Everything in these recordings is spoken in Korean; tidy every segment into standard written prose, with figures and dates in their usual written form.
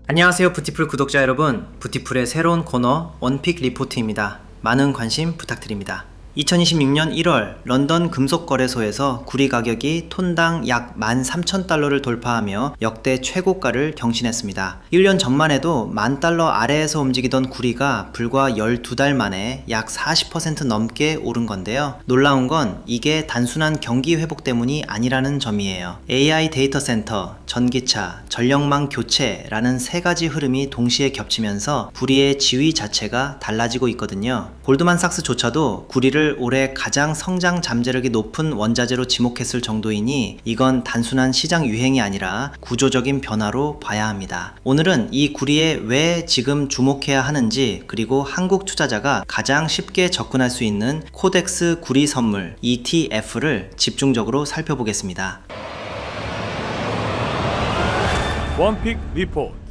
안녕하세요 부티풀 구독자 여러분, 부티풀의 새로운 코너 원픽 리포트입니다. 많은 관심 부탁드립니다. 2026년 1월 런던 금속거래소에서 구리 가격이 톤당 약 13,000달러를 돌파하며 역대 최고가를 경신했습니다. 1년 전만 해도 $10,000 아래에서 움직이던 구리가 불과 12달 만에 약 40% 넘게 오른 건데요. 놀라운 건 이게 단순한 경기 회복 때문이 아니라는 점이에요. AI 데이터 센터, 전기차, 전력망 교체라는 세 가지 흐름이 동시에 겹치면서 구리의 지위 자체가 달라지고 있거든요. 골드만삭스조차도 구리를 올해 가장 성장 잠재력이 높은 원자재로 지목했을 정도이니 이건 단순한 시장 유행이 아니라 구조적인 변화로 봐야 합니다. 오늘은 이 구리에 왜 지금 주목해야 하는지, 그리고 한국 투자자가 가장 쉽게 접근할 수 있는 코덱스 구리 선물 ETF를 집중적으로 살펴보겠습니다. 원픽 리포트.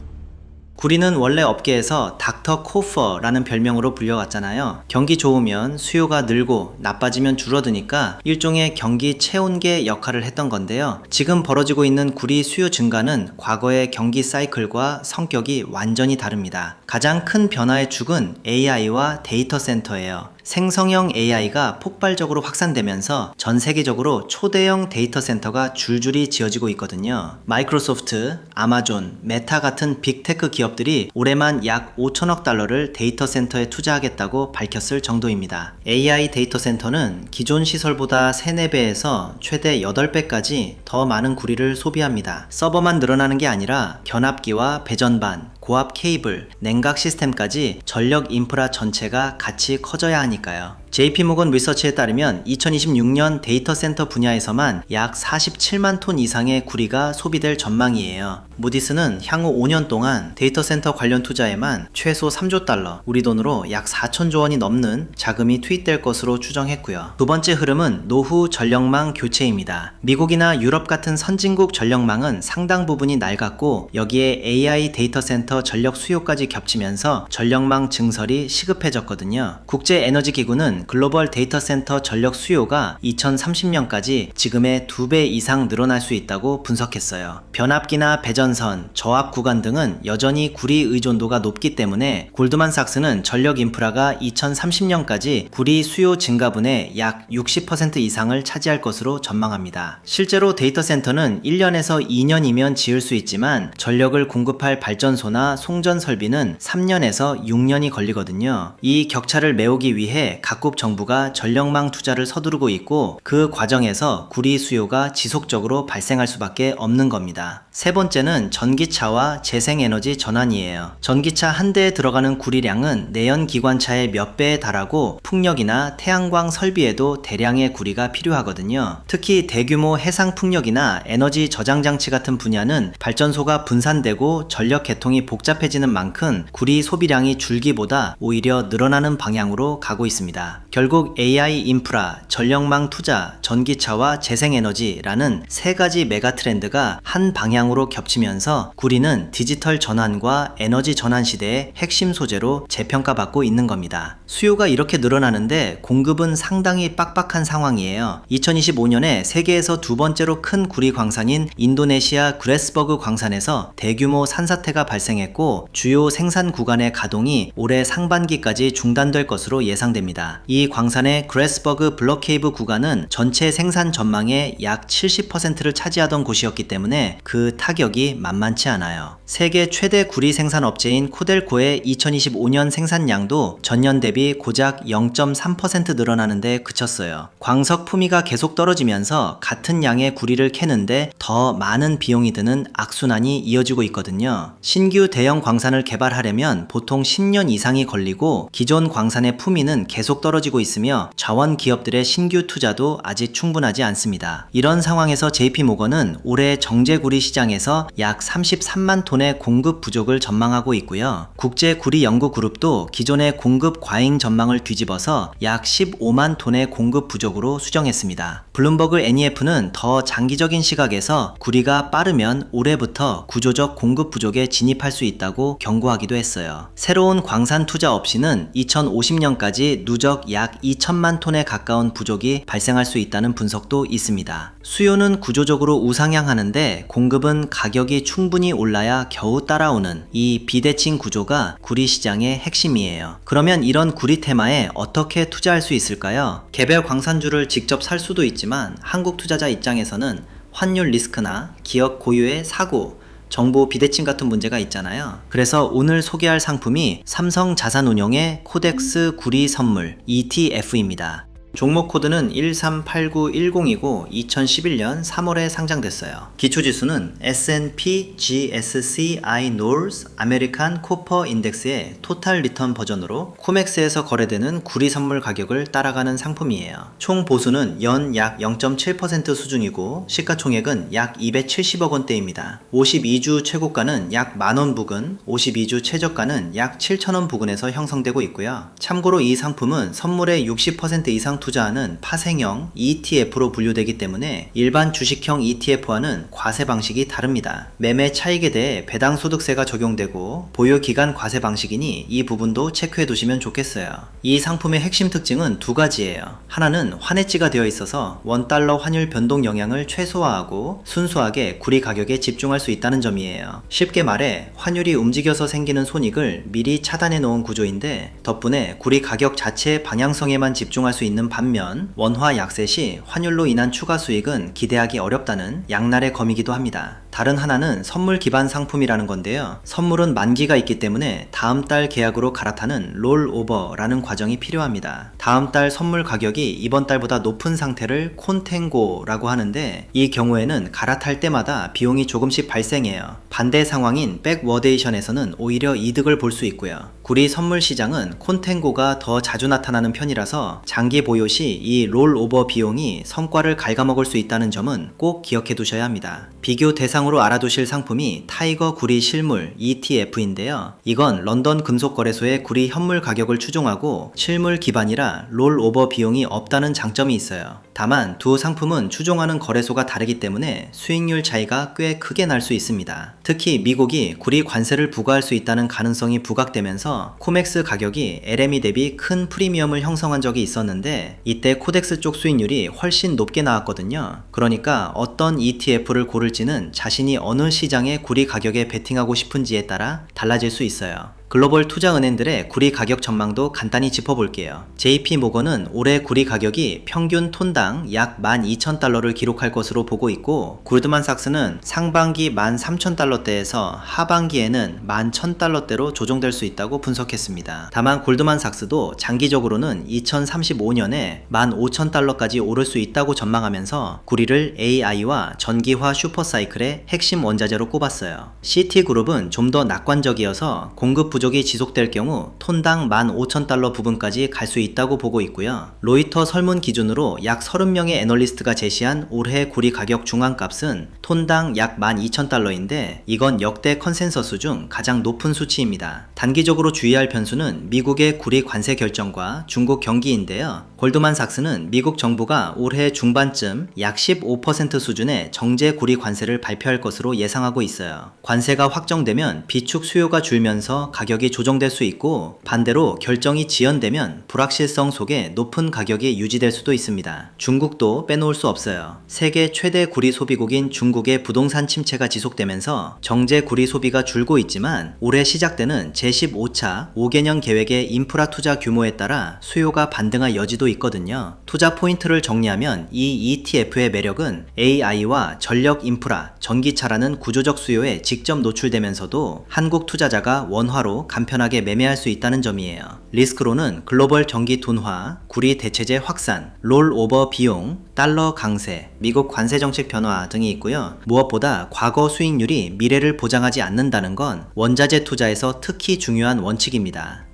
구리는 원래 업계에서 닥터 코퍼라는 별명으로 불려왔잖아요. 경기 좋으면 수요가 늘고 나빠지면 줄어드니까 일종의 경기 체온계 역할을 했던 건데요. 지금 벌어지고 있는 구리 수요 증가는 과거의 경기 사이클과 성격이 완전히 다릅니다. 가장 큰 변화의 축은 AI와 데이터 센터예요. 생성형 AI가 폭발적으로 확산되면서 전 세계적으로 초대형 데이터 센터가 줄줄이 지어지고 있거든요. 마이크로소프트, 아마존, 메타 같은 빅테크 기업들이 올해만 약 5천억 달러를 데이터 센터에 투자하겠다고 밝혔을 정도입니다. AI 데이터 센터는 기존 시설보다 3, 4배에서 최대 8배까지 더 많은 구리를 소비합니다. 서버만 늘어나는 게 아니라 견압기와 배전반, 고압 케이블, 냉각 시스템까지 전력 인프라 전체가 같이 커져야 하니까요. JP모건 리서치에 따르면 2026년 데이터 센터 분야에서만 약 47만 톤 이상의 구리가 소비될 전망이에요. 무디스는 향후 5년 동안 데이터 센터 관련 투자에만 최소 3조 달러, 우리 돈으로 약 4천조 원이 넘는 자금이 투입될 것으로 추정했고요. 두 번째 흐름은 노후 전력망 교체입니다. 미국이나 유럽 같은 선진국 전력망은 상당 부분이 낡았고 여기에 AI 데이터 센터 전력 수요까지 겹치면서 전력망 증설이 시급해졌거든요. 국제에너지기구는 글로벌 데이터 센터 전력 수요가 2030년까지 지금의 2배 이상 늘어날 수 있다고 분석했어요. 변압기나 배전선, 저압 구간 등은 여전히 구리 의존도가 높기 때문에 골드만삭스는 전력 인프라가 2030년까지 구리 수요 증가분의 약 60% 이상을 차지할 것으로 전망합니다. 실제로 데이터 센터는 1년에서 2년이면 지을 수 있지만 전력을 공급할 발전소나 송전 설비는 3년에서 6년이 걸리거든요. 이 격차를 메우기 위해 각국 정부가 전력망 투자를 서두르고 있고 그 과정에서 구리 수요가 지속적으로 발생할 수밖에 없는 겁니다. 세 번째는 전기차와 재생에너지 전환이에요. 전기차 한 대에 들어가는 구리량은 내연 기관차의 몇 배에 달하고 풍력이나 태양광 설비에도 대량의 구리가 필요하거든요. 특히 대규모 해상 풍력이나 에너지 저장 장치 같은 분야는 발전소가 분산되고 전력 개통이 복잡해지는 만큼 구리 소비량이 줄기보다 오히려 늘어나는 방향으로 가고 있습니다. 결국 AI 인프라, 전력망 투자, 전기차와 재생에너지라는 세 가지 메가 트렌드가 한 방향으로 겹치면서 구리는 디지털 전환과 에너지 전환 시대의 핵심 소재로 재평가받고 있는 겁니다. 수요가 이렇게 늘어나는데 공급은 상당히 빡빡한 상황이에요. 2025년에 세계에서 두 번째로 큰 구리 광산인 인도네시아 그레스버그 광산에서 대규모 산사태가 발생했고 주요 생산 구간의 가동이 올해 상반기까지 중단될 것으로 예상됩니다. 이 광산의 그레스버그 블럭케이브 구간은 전체 생산 전망의 약 70%를 차지하던 곳이었기 때문에 그 타격이 만만치 않아요. 세계 최대 구리 생산 업체인 코델코의 2025년 생산량도 전년 대비 고작 0.3% 늘어나는데 그쳤어요. 광석 품위가 계속 떨어지면서 같은 양의 구리를 캐는데 더 많은 비용이 드는 악순환이 이어지고 있거든요. 신규 대형 광산을 개발하려면 보통 10년 이상이 걸리고 기존 광산의 품위는 계속 떨어지고 있으며 자원 기업들의 신규 투자도 아직 충분하지 않습니다. 이런 상황에서 JP모건은 올해 정제구리 시장에서 약 33만 톤의 공급 부족을 전망하고 있고요. 국제구리연구그룹도 기존의 공급 과잉 전망을 뒤집어서 약 15만 톤의 공급 부족으로 수정했습니다. 블룸버그 NEF는 더 장기적인 시각에서 구리가 빠르면 올해부터 구조적 공급 부족에 진입할 수 있다고 경고하기도 했어요. 새로운 광산 투자 없이는 2050년까지 누적 누적 약 2천만 톤에 가까운 부족이 발생할 수 있다는 분석도 있습니다. 수요는 구조적으로 우상향하는데 공급은 가격이 충분히 올라야 겨우 따라오는 이 비대칭 구조가 구리 시장의 핵심이에요. 그러면 이런 구리 테마에 어떻게 투자할 수 있을까요? 개별 광산주를 직접 살 수도 있지만 한국 투자자 입장에서는 환율 리스크나 기업 고유의 사고, 정보 비대칭 같은 문제가 있잖아요. 그래서 오늘 소개할 상품이 삼성자산운용의 코덱스 구리 선물 ETF입니다. 종목 코드는 138910이고 2011년 3월에 상장됐어요. 기초지수는 S&P GSCI North American Copper Index의 토탈 리턴 버전으로 코맥스에서 거래되는 구리 선물 가격을 따라가는 상품이에요. 총 보수는 연 약 0.7% 수준이고 시가총액은 약 270억 원대입니다. 52주 최고가는 약 만원 부근, 52주 최저가는 약 7천원 부근에서 형성되고 있고요. 참고로 이 상품은 선물의 60% 이상 투자하는 파생형 ETF로 분류되기 때문에 일반 주식형 ETF와는 과세 방식이 다릅니다. 매매 차익에 대해 배당 소득세가 적용되고 보유기간 과세 방식이니 이 부분도 체크해 두시면 좋겠어요. 이 상품의 핵심 특징은 두 가지예요. 하나는 환해지가 되어 있어서 원달러 환율 변동 영향을 최소화하고 순수하게 구리 가격에 집중할 수 있다는 점이에요. 쉽게 말해 환율이 움직여서 생기는 손익을 미리 차단해 놓은 구조인데 덕분에 구리 가격 자체의 방향성에만 집중할 수 있는 반면 원화 약세 시 환율로 인한 추가 수익은 기대하기 어렵다는 양날의 검이기도 합니다. 다른 하나는 선물 기반 상품이라는 건데요. 선물은 만기가 있기 때문에 다음 달 계약으로 갈아타는 롤오버라는 과정이 필요합니다. 다음 달 선물 가격이 이번 달보다 높은 상태를 콘탱고라고 하는데 이 경우에는 갈아탈 때마다 비용이 조금씩 발생해요. 반대 상황인 백워데이션에서는 오히려 이득을 볼 수 있고요. 구리 선물 시장은 콘탱고가 더 자주 나타나는 편이라서 장기 보유 시 이 롤오버 비용이 성과를 갉아먹을 수 있다는 점은 꼭 기억해 두셔야 합니다. 비교 대상으로 알아두실 상품이 타이거 구리 실물 ETF인데요. 이건 런던 금속거래소의 구리 현물 가격을 추종하고 실물 기반이라 롤오버 비용이 없다는 장점이 있어요. 다만 두 상품은 추종하는 거래소가 다르기 때문에 수익률 차이가 꽤 크게 날 수 있습니다. 특히 미국이 구리 관세를 부과할 수 있다는 가능성이 부각되면서 코맥스 가격이 LME 대비 큰 프리미엄을 형성한 적이 있었는데 이때 코덱스 쪽 수익률이 훨씬 높게 나왔거든요. 그러니까 어떤 ETF를 고를지는 자신이 어느 시장의 구리 가격에 베팅하고 싶은지에 따라 달라질 수 있어요. 글로벌 투자은행들의 구리 가격 전망도 간단히 짚어볼게요. JP모건은 올해 구리 가격이 평균 톤당 약 12,000달러를 기록할 것으로 보고 있고 골드만삭스는 상반기 13,000달러대에서 하반기에는 11,000달러대로 조정될 수 있다고 분석했습니다. 다만 골드만삭스도 장기적으로는 2035년에 15,000달러까지 오를 수 있다고 전망하면서 구리를 AI와 전기화 슈퍼사이클의 핵심 원자재로 꼽았어요. 시티그룹은 좀 더 낙관적이어서 공급 부족이 지속될 경우 톤당 15,000달러 부분까지 갈 수 있다고 보고 있고요. 로이터 설문 기준으로 약 30명의 애널리스트가 제시한 올해 구리 가격 중앙값은 톤당 약 12,000달러인데 이건 역대 컨센서스 중 가장 높은 수치입니다. 단기적으로 주의할 변수는 미국의 구리 관세 결정과 중국 경기인데요. 골드만삭스는 미국 정부가 올해 중반쯤 약 15% 수준의 정제 구리 관세를 발표할 것으로 예상하고 있어요. 관세가 확정되면 비축 수요가 줄면서 가격이 조정될 수 있고 반대로 결정이 지연되면 불확실성 속에 높은 가격이 유지될 수도 있습니다. 중국도 빼놓을 수 없어요. 세계 최대 구리 소비국인 중국의 부동산 침체가 지속되면서 정제 구리 소비가 줄고 있지만 올해 시작되는 제15차 5개년 계획의 인프라 투자 규모에 따라 수요가 반등할 여지도 있거든요. 투자 포인트를 정리하면 이 ETF의 매력은 AI와 전력 인프라, 전기차라는 구조적 수요에 직접 노출되면서도 한국 투자자가 원화로 간편하게 매매할 수 있다는 점이에요. 리스크로는 글로벌 경기 둔화, 구리 대체재 확산, 롤오버 비용, 달러 강세, 미국 관세 정책 변화 등이 있고요. 무엇보다 과거 수익률이 미래를 보장하지 않는다는 건 원자재 투자에서 특히 중요한 원칙입니다.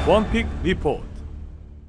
원픽 리포트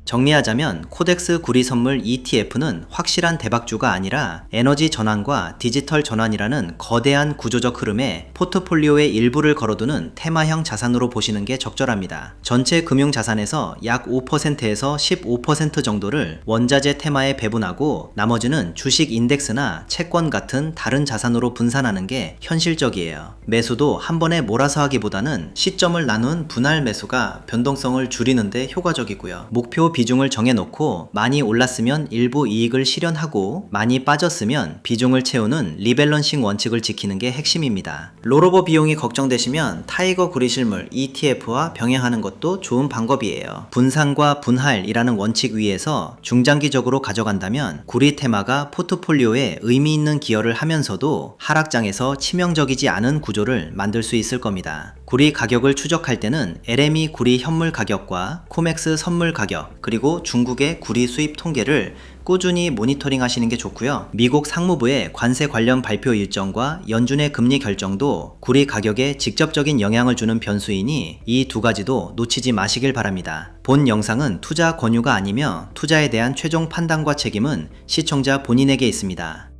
정리하자면 코덱스 구리 선물 ETF는 확실한 대박주가 아니라 에너지 전환과 디지털 전환이라는 거대한 구조적 흐름에 포트폴리오의 일부를 걸어두는 테마형 자산으로 보시는 게 적절합니다. 전체 금융 자산에서 약 5%에서 15% 정도를 원자재 테마에 배분하고 나머지는 주식 인덱스나 채권 같은 다른 자산으로 분산하는 게 현실적이에요. 매수도 한 번에 몰아서 하기보다는 시점을 나눈 분할 매수가 변동성을 줄이는 데 효과적이고요. 목표 비중을 정해놓고 많이 올랐으면 일부 이익을 실현하고 많이 빠졌으면 비중을 채우는 리밸런싱 원칙을 지키는 게 핵심입니다. 롤오버 비용이 걱정되시면 타이거 구리 실물 ETF와 병행하는 것도 좋은 방법이에요. 분산과 분할이라는 원칙 위에서 중장기적으로 가져간다면 구리 테마가 포트폴리오에 의미 있는 기여를 하면서도 하락장에서 치명적이지 않은 구조를 만들 수 있을 겁니다. 구리 가격을 추적할 때는 LME 구리 현물 가격과 코맥스 선물 가격 그리고 중국의 구리 수입 통계를 꾸준히 모니터링 하시는 게 좋고요. 미국 상무부의 관세 관련 발표 일정과 연준의 금리 결정도 구리 가격에 직접적인 영향을 주는 변수이니 이 두 가지도 놓치지 마시길 바랍니다. 본 영상은 투자 권유가 아니며 투자에 대한 최종 판단과 책임은 시청자 본인에게 있습니다.